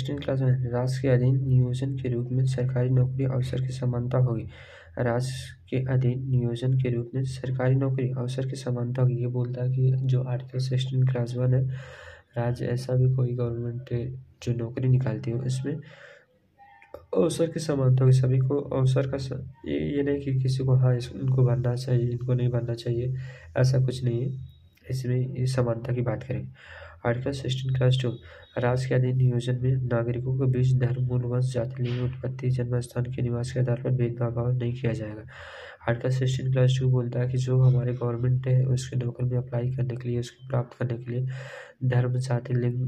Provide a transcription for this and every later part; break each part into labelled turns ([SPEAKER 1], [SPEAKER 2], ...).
[SPEAKER 1] 16 class में राज्य के अधीन नियोजन के रूप में सरकारी नौकरी अवसर की समानता होगी। राज्य के अधीन नियोजन के रूप में सरकारी नौकरी अवसर की समानता होगी। ये बोलता है कि जो आर्टिकल 16 क्लास 1 है, राज्य ऐसा भी कोई गवर्नमेंट जो नौकरी निकालती है उसमें अवसर की समानता होगी। सभी को अवसर का ये नहीं कि किसी को हाँ इनको भरना चाहिए, इनको नहीं भरना चाहिए, ऐसा कुछ नहीं है। इसमें ये समानता की बात करेंगे। आर्टिकल 16 क्लास 2 राज्य के अधीन नियोजन में नागरिकों के बीच धर्म, मूल, वंश, जाति, लिंग, उत्पत्ति, जन्म स्थान के निवास के आधार पर भेदभाव नहीं किया जाएगा। आर्टिकल 16 क्लास 2 बोलता है कि जो हमारे गवर्नमेंट है उसके नौकरी में अप्लाई करने के लिए, उसको प्राप्त करने के लिए धर्म, जाति, लिंग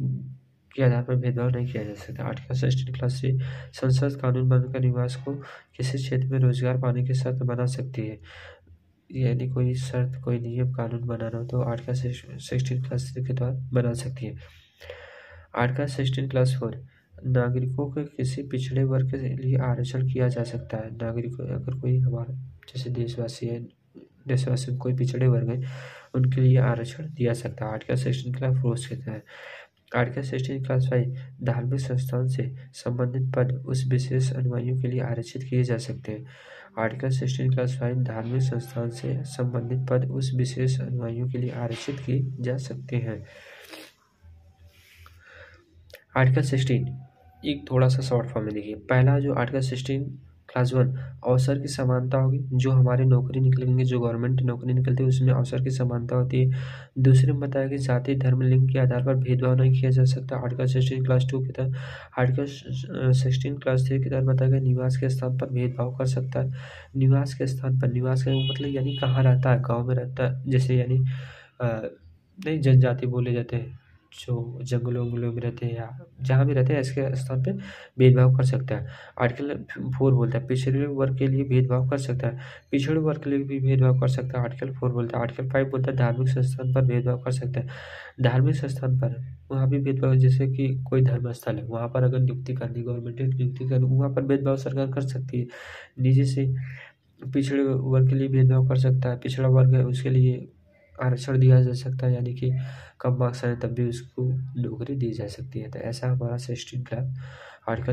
[SPEAKER 1] के आधार पर भेदभाव नहीं किया जा सकता। आर्टिकल 16 क्लास 3 संसद कानून बनाकर निवास को किसी क्षेत्र में रोजगार पाने की शर्त बना सकती है। यानी कोई शर्त, कोई नियम कानून बनाना हो तो आर्टिकल 16 क्लास 3 के तहत बना सकती है। आर्टिकल 16 क्लास 4 नागरिकों के किसी पिछड़े वर्ग के लिए आरक्षण किया जा सकता है। नागरिक अगर कोई हमारा जैसे देशवासी है, देशवासी में कोई पिछड़े वर्ग है, उनके लिए आरक्षण दिया सकता है। आर्टिकल 16 क्लास 4 के तहत आर्टिकल 16 क्लास 5 धार्मिक संस्थान से संबंधित पद उस विशेष अनुयायियों के लिए आरक्षित किए जा सकते हैं। आर्टिकल 16 क्लास 5 धार्मिक संस्थान से संबंधित पद उस विशेष अनुयायियों के लिए आरक्षित किए जा सकते हैं। आर्टिकल 16 एक थोड़ा सा शॉर्ट फॉर्म में देखिए। पहला जो आर्टिकल 16 क्लास 1 अवसर की समानता होगी। जो हमारे नौकरी निकलेंगे, जो गवर्नमेंट नौकरी निकलती है उसमें अवसर की समानता होती है। दूसरे में बताया कि जाति, धर्म, लिंग के आधार पर भेदभाव नहीं किया जा सकता। आर्टिकल 16 क्लास 2 के तहत आर्टिकल 16 क्लास 3 के तहत बताया गया निवास के स्थान पर भेदभाव कर सकता है। निवास के स्थान पर, निवास का मतलब यानी कहाँ रहता है, गाँव में रहता है जैसे, यानी नहीं जनजाति बोले जाते हैं जो जंगलों वंगलों में रहते हैं या जहाँ भी रहते हैं इसके स्थान पे भेदभाव कर सकता है। आर्टिकल 4 बोलता है पिछड़े वर्ग के लिए भेदभाव कर सकता है, पिछड़े वर्ग के लिए भी भेदभाव कर सकता है। आर्टिकल 4 बोलता है। आर्टिकल 5 बोलता है धार्मिक संस्थान पर भेदभाव कर सकता है। धार्मिक संस्थान पर वहाँ भी भेदभाव, जैसे कि कोई धर्म स्थल है वहाँ पर अगर नियुक्ति करनी, गवर्नमेंट ने नियुक्ति करनी, वहाँ पर भेदभाव सरकार कर सकती है। निजी से पिछड़े वर्ग के लिए भेदभाव कर सकता है। पिछड़ा वर्ग है उसके लिए आरक्षण दिया जा सकता है, यानी कि कम मार्क्स आए तब भी उसको नौकरी दी जा सकती है। तो ऐसा हमारा 16 क्लास आर्टिकल